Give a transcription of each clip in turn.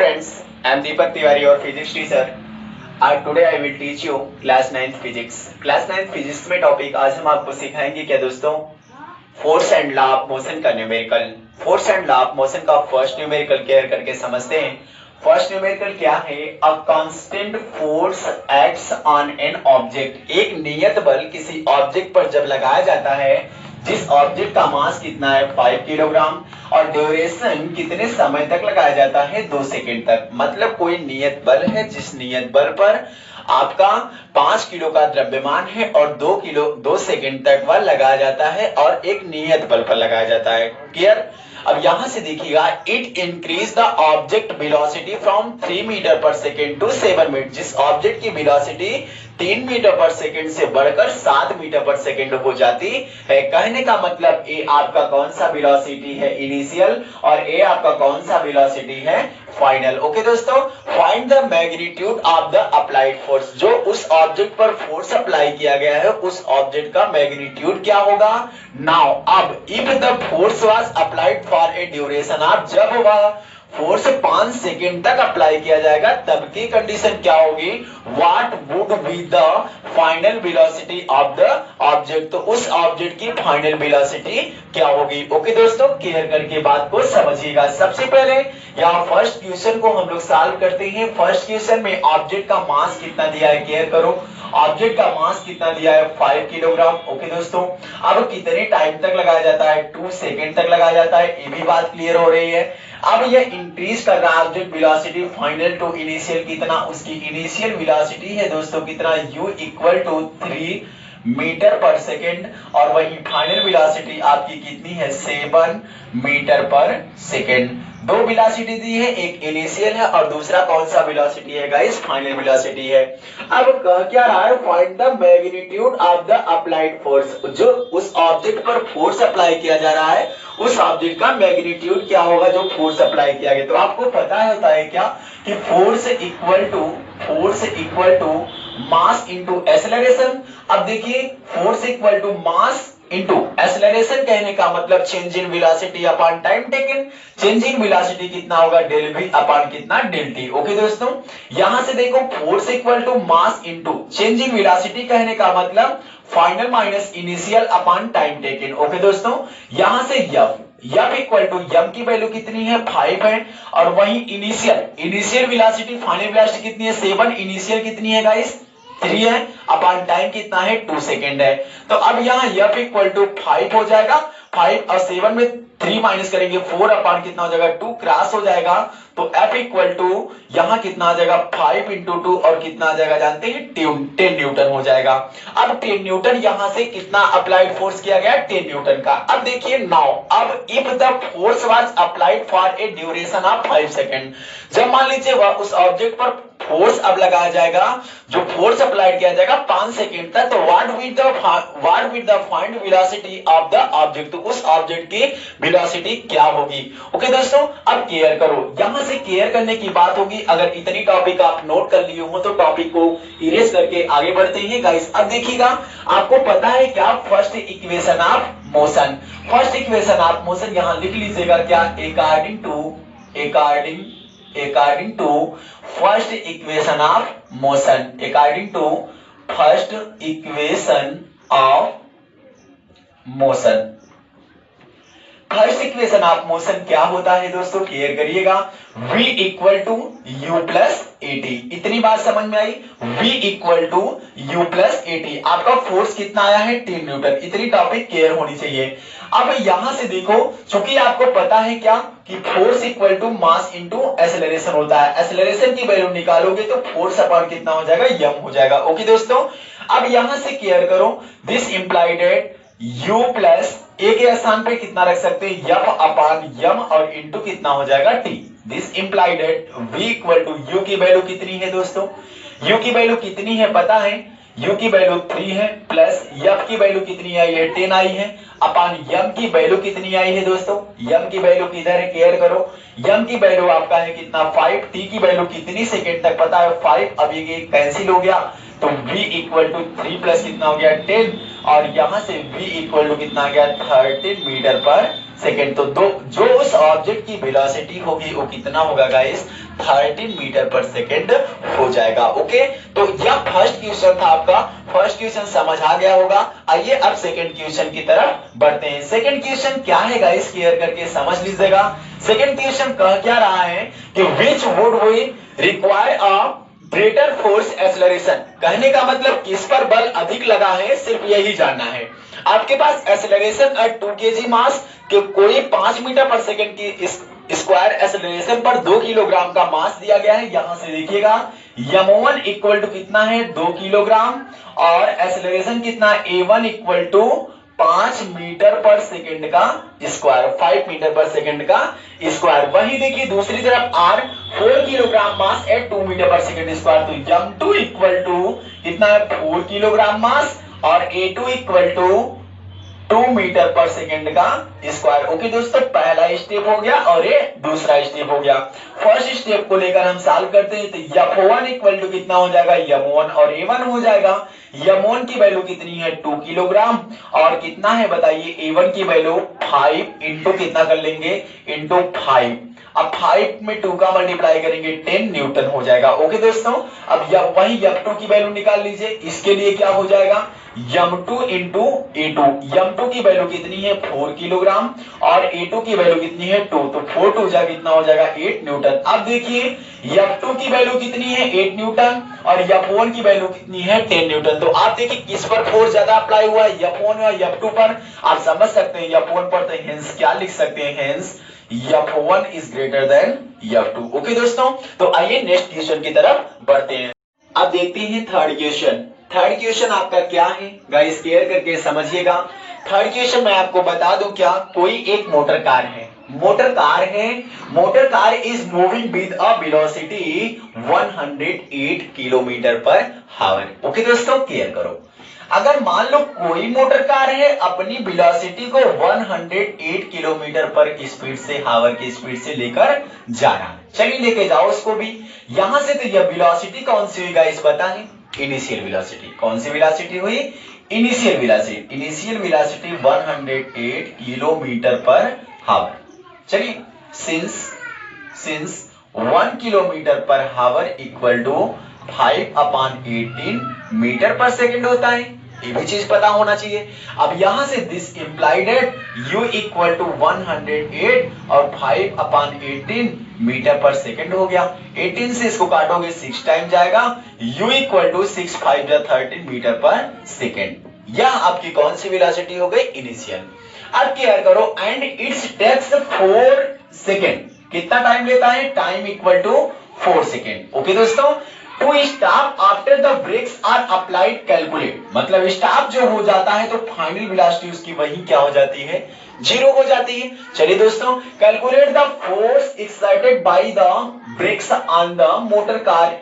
friends, I am Deepak Tiwari, your physics teacher. Today I will teach you class 9th physics. Class 9th physics में topic आज हम आपको सिखाएंगे क्या दोस्तों, force and law of motion का numerical. Force and law of motion का first numerical clear करके समझते हैं। फर्स्ट न्यूमेरिकल क्या है? A constant force acts on an object. एक नियत बल किसी ऑब्जेक्ट पर जब लगाया जाता है जिस ऑब्जेक्ट का मास कितना है 5 किलोग्राम और ड्यूरेशन कितने समय तक लगाया जाता है 2 सेकेंड तक। मतलब कोई नियत बल है जिस नियत बल पर आपका 5 किलो का द्रव्यमान है और 2 सेकेंड तक वह लगाया जाता है और एक नियत बल पर लगाया जाता है। क्लियर? अब यहां से देखिएगा, it increase the object velocity from 3 meter per second to 7 meter. जिस ऑब्जेक्ट की वेलोसिटी 3 मीटर पर सेकेंड से बढ़कर 7 मीटर पर सेकेंड हो जाती है। कहने का मतलब ए आपका कौन सा वेलोसिटी है इनिशियल और ए आपका कौन सा वेलोसिटी है फाइनल। ओके दोस्तों, find the magnitude of the applied force. जो उस ऑब्जेक्ट पर फोर्स अप्लाई किया गया है उस ऑब्जेक्ट का मैग्नीट्यूड क्या होगा। नाउ अब if the force was applied for a duration of, जब वह फोर्स 5 सेकेंड तक अप्लाई किया जाएगा तब की कंडीशन क्या होगी, what would be the final velocity of the object. तो उस ऑब्जेक्ट की फाइनल वेलोसिटी क्या होगी। ओके दोस्तों, क्लियर करके बात को समझिएगा। सबसे पहले यहाँ फर्स्ट क्वेश्चन को हम लोग सॉल्व करते हैं। फर्स्ट क्वेश्चन में ऑब्जेक्ट का मास कितना दिया है, क्लियर करो। ऑब्जेक्ट का मास कितना दिया है 5 किलोग्राम। ओके दोस्तों, अब कितने टाइम तक लगाया जाता है 2 सेकेंड तक लगाया जाता है, ये भी बात क्लियर हो रही है। अब ये इंक्रीज कर रहा है object velocity final to initial कितना, उसकी इनिशियल वेलोसिटी है दोस्तों कितना, u equal to 3 meter per second और वही फाइनल वेलोसिटी आपकी कितनी है 7 मीटर पर सेकेंड। दो वेलोसिटी दी है, एक इनिशियल है और दूसरा कौन सा वेलोसिटी है गाइस, फाइनल वेलोसिटी है। अब क्या रहा है, find the magnitude of the applied force. जो उस ऑब्जेक्ट पर फोर्स अप्लाई किया जा रहा है उस ऑब्जेक्ट का मैग्नीट्यूड क्या होगा जो फोर्स अप्लाई किया गया। तो आपको पता होता है क्या कि force equal to mass into acceleration. अब देखिए, force equal to mass into acceleration कहने का मतलब change in velocity upon time taken. Change in velocity कितना होगा, डेल वी अपॉन कितना, डेल टी। ओके दोस्तों, यहां से देखो force equal to mass into change in velocity कहने का मतलब final minus initial upon time taken. Okay दोस्तों, यहां से एफ इक्वल टू एम की वैल्यू कितनी है 5 है और वही इनिशियल वेलोसिटी फाइनल वेलोसिटी कितनी है 7, इनिशियल कितनी है गाइस 3 है, अपॉन टाइम कितना है 2 सेकेंड है। तो अब यहाँ f इक्वल टू 5 हो जाएगा, 5 और 7 में 3 माइनस करेंगे 4 अपॉन कितना हो जाएगा 2, क्रॉस हो जाएगा। तो f इक्वल टू यहाँ कितना आ जाएगा 5 इंटू 2 और कितना आ जाएगा जानते हैं 10 न्यूटन हो जाएगा। अब 10 न्यूटन यहाँ से कितना अप्लाइड फोर्स किया गया 10 न्यूटन का। अब देखिए नाउ, अब if the force was applied for a duration of 5 second. जब मान लीजिए वह उस ऑब्जेक्ट पर फोर्स अब लगाया जाएगा, जो फोर्स अप्लाइड किया जाएगा 5 सेकेंड तक, तो what with the find velocity of the object. तो उस ऑब्जेक्ट की वेलोसिटी क्या होगी। ओके दोस्तों, अब केयर करो, यहां से केयर करने की बात होगी। अगर इतनी टॉपिक आप नोट कर लिए हो तो टॉपिक को इरेज करके आगे बढ़ते हैं गाइस। अब देखिएगा, आपको पता है क्या first equation of motion. First equation of motion यहां लिख लीजिएगा क्या, according to first equation of motion, according to first equation of motion। First equation of motion क्या होता है दोस्तों, क्लियर करिएगा, v equal to u plus a t. इतनी बात समझ में आई, v equal to u plus a t. आपका फोर्स कितना आया है 10 न्यूटन। इतनी टॉपिक क्लियर होनी चाहिए। अब यहां से देखो, चूंकि आपको पता है क्या कि force equal to mass into acceleration होता है। एक्सेलरेशन की वैल्यू निकालोगे तो फोर्स अपॉन कितना हो जाएगा, यम हो जाएगा। ओके दोस्तों, अब यहां से क्लियर करो, this implied at u plus A के स्थान पे कितना रख सकते हैं एफ अपॉन यम और इनटू कितना हो जाएगा t। This implied at v equal to u की वैल्यू कितनी है दोस्तों, u की वैल्यू कितनी है पता है, u की वैल्यू 3 है प्लस f की वैल्यू कितनी आई है 10 आई है, अपॉन m की वैल्यू कितनी आई है दोस्तों, m की वैल्यू किधर है क्लियर करो, m की वैल्यू आपका है कितना 5, t की वैल्यू कितनी सेकेंड तक पता है 5। अब ये कैंसिल हो गया तो v इक्वल टू 3 प्लस कितना हो गया 10 और यहां से v इक्वल टू कितना आ गया 13 मीटर पर सेकेंड। तो दो जो उस ऑब्जेक्ट की वेलोसिटी होगी वो कितना होगा गाइस, 13 मीटर पर सेकेंड हो जाएगा। ओके, तो यह फर्स्ट क्वेश्चन था आपका। फर्स्ट क्वेश्चन समझ आ गया होगा। आइए अब सेकेंड क्वेश्चन की तरफ बढ़ते हैं। सेकेंड क्वेश्चन क्या है गाइस, क्लियर करके समझ लीजिएगा। सेकेंड क्वेश्चन कह क्या रहा है कि which would we require a greater force acceleration. कहने का मतलब किस पर बल अधिक लगा है, सिर्फ यही जानना है। आपके पास एक्सेलरेशन एट 2 kg मास के कोई 5 मीटर पर सेकेंड की स्क्वायर एक्सेलरेशन पर 2 किलोग्राम का मास दिया गया है। यहां से देखिएगा m1 इक्वल टू कितना है, 2 किलोग्राम, और एक्सेलरेशन कितना, a1 equal to 5 meter per second का स्क्वायर, 5 मीटर पर सेकेंड का स्क्वायर। वही देखिए दूसरी तरफ r 4 kilogram mass at 2 meter per second square. तो m2 इक्वल टू कितना है, 4 किलोग्राम मास, और a2 equal to 2 meter per second का स्क्वायर। ओके दोस्तों, पहला स्टेप हो गया और ये दूसरा स्टेप हो गया। फर्स्ट स्टेप को लेकर हम सॉल्व करते हैं। तो f1 इक्वल टू कितना हो जाएगा, m1 और a1 हो जाएगा। m1 की वैल्यू कितनी है, 2 किलोग्राम, और कितना है बताइए, a1 की वैल्यू 5 इंटू कितना कर लेंगे, इंटू 5। अब 5 में 2 का मल्टीप्लाई करेंगे 10 न्यूटन हो जाएगा। ओके दोस्तों, अब वही m2 की वैल्यू निकाल लीजिए। इसके लिए क्या हो जाएगा, m2 इंटू a2। m2 की वैल्यू कितनी है, 4 किलोग्राम, और a2 की वैल्यू कितनी है, 2। तो 4 टू जा कितना हो जाएगा, 8 न्यूटन। अब देखिए f2 की वैल्यू कितनी है, 8 न्यूटन, और f1 की वैल्यू कितनी है, 10 न्यूटन। तो आप देखिए किस पर फोर्स ज्यादा अप्लाई हुआ है, f1 या f2 पर। आप समझ सकते हैं f1 पर, तो हेंस क्या लिख सकते हैं, hence f1 is greater than f2। Okay दोस्तों, तो आइए नेक्स्ट क्वेश्चन की तरफ बढ़ते हैं। अब देखते हैं थर्ड क्वेश्चन। थर्ड क्वेश्चन आपका क्या है गाइस, क्लियर करके समझिएगा। थर्ड क्वेश्चन मैं आपको बता दूं, क्या कोई एक मोटर कार है, motor car is moving with a velocity 108 kilometre पर हावर। ओके दोस्तों, क्लियर करो। अगर मान लो कोई मोटर कार है, अपनी वेलोसिटी को 108 किलोमीटर पर स्पीड से, हावर की स्पीड से लेकर जा रहा है। चलिए लेके जाओ उसको भी। यहां से तो यह वेलोसिटी कौन सी हुई गाइस पता है, इनिशियल वेलोसिटी। कौन सी वेलोसिटी हुई, initial velocity. Initial velocity 108 kilometre पर हावर। चलिए सिंस 1 किलोमीटर पर हावर equal to 5/18 metre per second होता है, ये भी चीज पता होना चाहिए। अब यहां से this implied at u equal to 108 और 5/18 मीटर पर सेकेंड हो गया। 18 से इसको काटोगे 6 टाइम जाएगा, u equal to 6 5 13 metre per second. यह आपकी कौन सी वेलोसिटी हो गई, इनिशियल। अब क्या करो, एंड इट्स टेक्स 4 सेकेंड। कितना टाइम लेता है, time equal to 4 second. Okay दोस्तों, to stop after the brakes are applied calculate. मतलब स्टॉप जो हो जाता है तो फाइनल वेलोसिटी उसकी वही क्या हो जाती है, 0 हो जाती है। चलिए दोस्तों, calculate the force exerted by the breaks on the motor car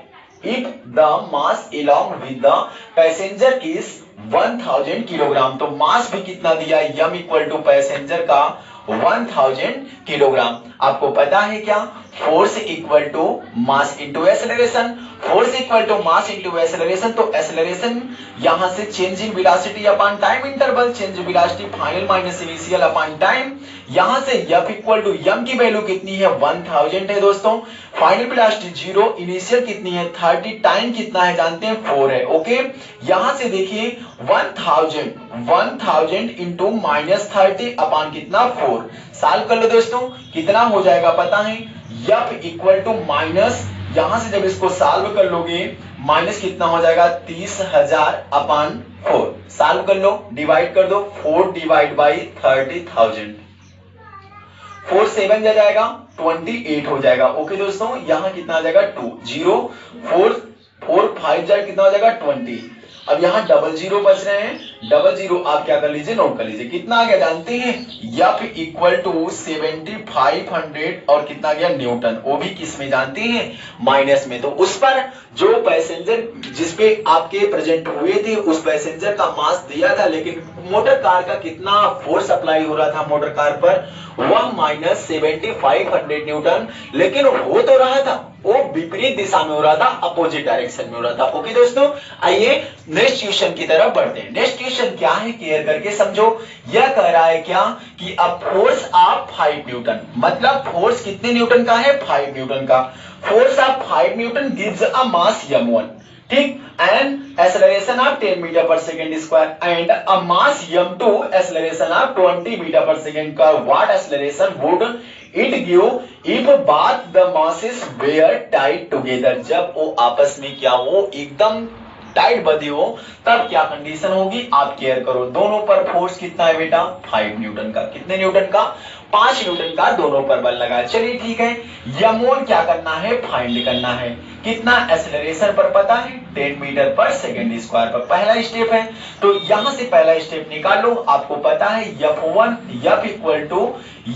if the mass along with the passenger is 1000 kilogram. तो मास भी कितना दिया, m इक्वल टू पैसेंजर का 1000 किलोग्राम। आपको पता है क्या, force equal to mass into acceleration. Force equal to mass into acceleration. तो एक्सेलरेशन यहां से change in velocity upon time interval, change in velocity final minus initial upon time. यहां से f इक्वल टू m की वैल्यू कितनी है, 1000 है दोस्तों। फाइनल वेलोसिटी 0, इनिशियल कितनी है 30, टाइम कितना है जानते हैं 4 है। ओके, यहां से देखिए 1000 इंटू -30 अपॉन कितना 4। सॉल्व कर लो दोस्तों, कितना हो जाएगा पता है, f इक्वल टू माइनस, यहां से जब इसको सॉल्व कर लोगे माइनस कितना हो जाएगा 30,000 अपॉन 4। सॉल्व कर लो, डिवाइड कर दो, 4 डिवाइड बाई 30,000, 4 7 जा जाएगा 28 हो जाएगा। ओके दोस्तों, यहां कितना आ जाएगा 2 0 4 4 5 जाए कितना हो जाएगा 20। अब यहाँ 00 बच रहे हैं, 00 आप क्या कर लीजिए, नोट कर लीजिए। कितना आ गया जानते हैं, f इक्वल टू 7500 और कितना गया न्यूटन। वो भी किस में जानते हैं, माइनस में। तो उस पर जो पैसेंजर जिसपे आपके प्रेजेंट हुए थे उस पैसेंजर का मास दिया था, लेकिन मोटर कार का कितना फोर्स अप्लाई हो रहा था मोटर कार पर, वह -7500 न्यूटन। लेकिन हो तो रहा था, वो विपरीत दिशा में हो रहा था, अपोजिट डायरेक्शन में हो रहा था। ओके दोस्तों, आइए नेक्स्ट क्वेश्चन की तरफ बढ़ते हैं। नेक्स्ट क्वेश्चन क्वेश्चन क्या है क्लियर करके समझो। यह कह रहा है क्या कि अ फोर्स ऑफ 5 न्यूटन, मतलब फोर्स कितने न्यूटन का है, 5 न्यूटन का। Force of 5 newton gives a mass m1, ठीक, and acceleration of 10 meter per second square and a mass m2, acceleration of 20 meter per second का। What acceleration would it give if both the masses were tied together, जब वो आपस में क्या हो, एकदम tight बंधे हो, तब क्या कंडीशन होगी, आप केयर करो। दोनों पर फोर्स कितना है बेटा, 5 न्यूटन का। कितने न्यूटन का, 5 न्यूटन का दोनों पर बल लगा। चलिए ठीक है, m1 क्या करना है, फाइंड करना है। कितना, एक्सेलरेशन पर पता है 10 मीटर पर सेकेंड स्क्वायर पर, पहला स्टेप है। तो यहां से पहला स्टेप निकाल लो, आपको पता है f1 f equal to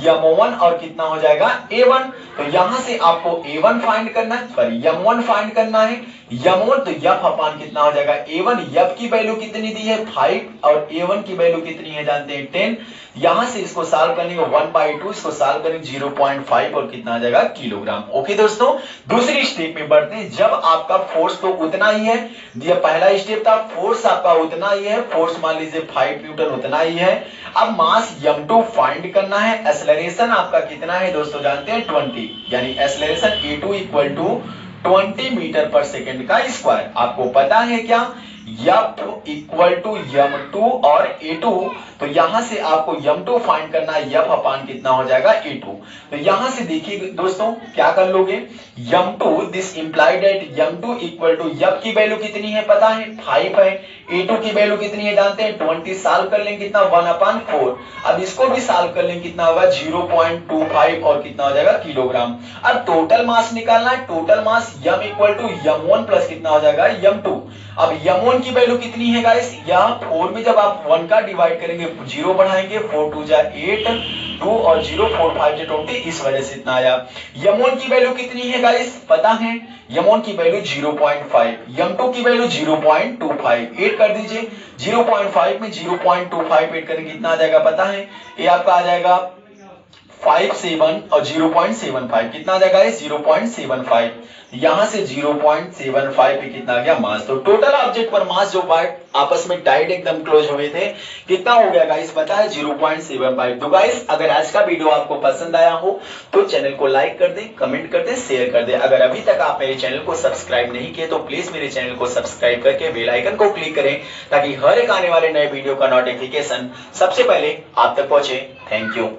m1 और कितना हो जाएगा a1। तो यहां से आपको a1 फाइंड करना है, सॉरी m1 फाइंड करना है। m1 तो f अपान कितना हो जाएगा a1, f की वैल्यू कितनी दी है 5 और a1 की वैल्यू कितनी है जानते हैं 10। यहां से इसको सॉल्व करने को 1/2, इसको सॉल्व करें 0.5 और कितना आ जाएगा किलोग्राम। ओके दोस्तों, दूसरी स्टेप में बढ़ते हैं। जब आपका फोर्स तो उतना ही है, ये पहला स्टेप था, फोर्स आपका उतना ही है, फोर्स मान लीजिए 5 न्यूटन उतना ही है। अब मास m2 फाइंड करना है। एक्सेलरेशन आपका कितना है दोस्तों जानते हैं 20, यानी acceleration a2 equal to 20 meter per second का स्क्वायर। आपको पता है क्या, f इक्वल टू m2 और a2, तो यहां से आपको m2 फाइंड करना है, f अपान कितना हो जाएगा a2। तो यहां से देखिए दोस्तों क्या कर लोगे, m2 this implied that m2 equal to f की वैल्यू कितनी है पता है 5 है, a2 की वैल्यू कितनी है जानते हैं 20, सॉल्व कर लेंगे कितना 1/4। अब इसको भी सॉल्व कर लेंगे कितना होगा 0.25 और कितना हो जाएगा किलोग्राम। अब टोटल मास निकालना है, total mass m equal to m1 plus कितना हो जाएगा m2। अब m1 की वैल्यू कितनी है गाइस, यहाँ 4 में जब आप 1 का डिवाइड करेंगे 0 बढ़ाएंगे, 4 2 जा 8, 2 और 0 4 5 जा 20, इस वजह से इतना आया। m1 की वैल्यू कितनी है गाइस पता है, m1 की वैल्यू 0.5, m2 की वैल्यू 0.25, ऐड कर दीजिए 0.5 में 0.25 ऐड करेंगे कितना आ जाएगा पता है, ये आपका आ जाएगा 57 और 0.75 कितना आ जाएगा 0.75। यहां से 0.75 पे कितना आ गया मास। तो टोटल ऑब्जेक्ट पर मास जो पार्ट आपस में टाइट एकदम क्लोज हुए थे कितना हो गया गाइस पता है 0.75। तो गाइस अगर आज का वीडियो आपको पसंद आया हो तो चैनल को लाइक कर दें, कमेंट कर दें, शेयर कर दें। अगर अभी तक आप मेरे चैनल को सब्सक्राइब नहीं किए तो प्लीज मेरे चैनल को सब्सक्राइब करके बेल आइकन को क्लिक करें ताकि हर एक आने वाले नए वीडियो का नोटिफिकेशन सबसे पहले आप तक पहुंचे। Thank you.